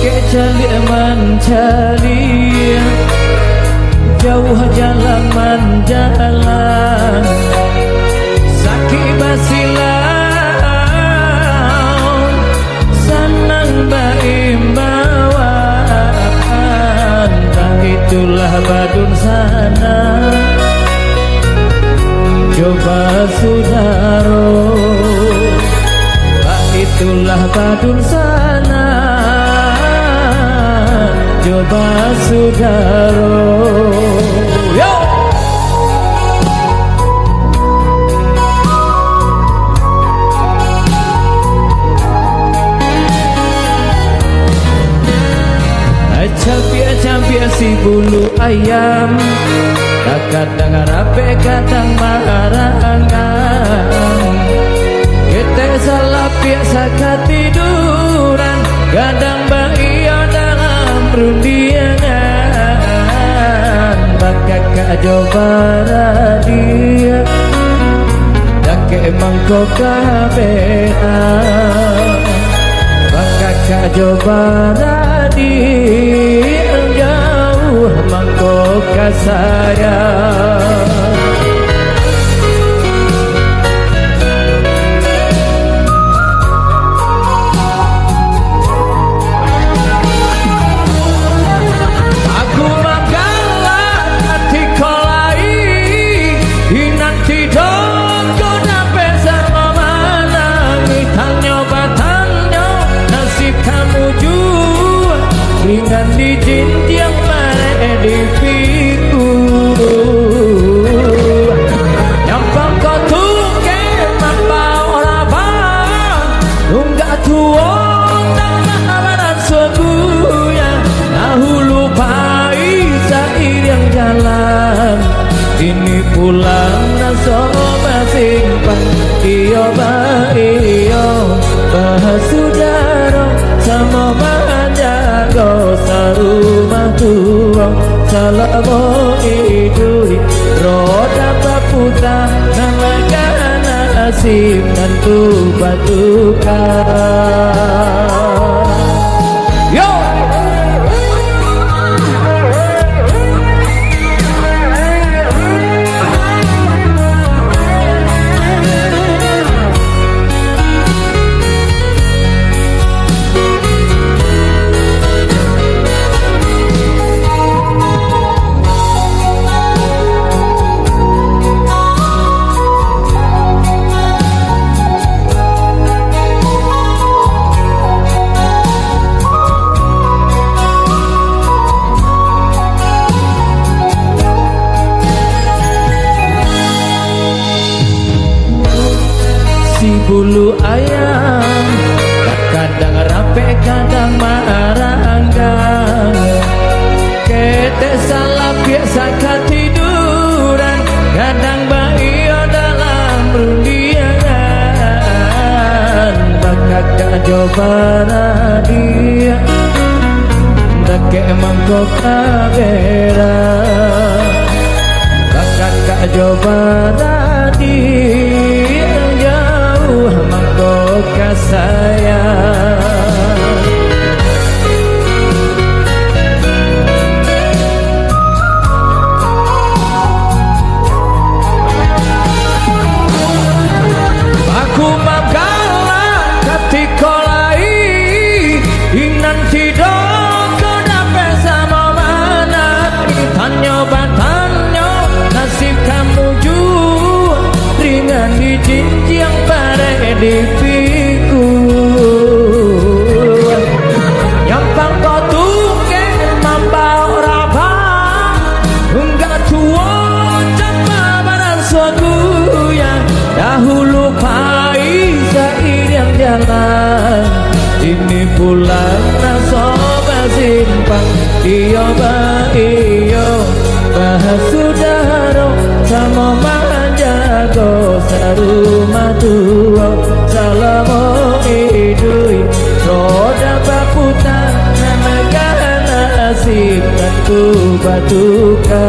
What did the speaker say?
Calik mencari jauh jalan menjalan sakit basilau senang berimbauan tak itulah badun sana coba saudaro tak itulah badun sana coba saudaro. Yo! Campia si bulu ayam kadang rapi kadang marangan kita salah biasa ketiduran kadang baia dalam rundiangan bakal coba dia dak emang kau kabeh bakal coba dia jauh mangkok saya. Aku makalah hati kolai nanti dong kau dapat sama mana tanyo batanyo nasib kamu juga ringan di jinjang mare di piku nyampang kau tuke mambau rabang nunggak tuong dan mahabaran suaguya nahu lupai sair yang jalan ini pulang nasoba simpan iyo ba iyo bahasudaro sama menjaga sarumah tua salamo idui roda baputa nalaga nasib tentu batukan. Yo! Bulu ayam kadang rapi kadang maranggang kete salah biasa ketiduran kadang baio dalam rundiangan bakal coba dia dake mangkok kabera bakal coba dia mangkok saya. Aku mangkala ketika lai nanti dong kau dapat sama mana tanyo batanyo nasib kamu juga ringan di jinjang di piku nyampang kau tuke mambau rabang enggak tua cama barang suatu yang dahulu pai sair yang jalan ini pulang nasoba simpang iyo ba iyo bahasudaro sama menjaga sarumah tua salamo idui roda baputa namaga nasib tentu batukan.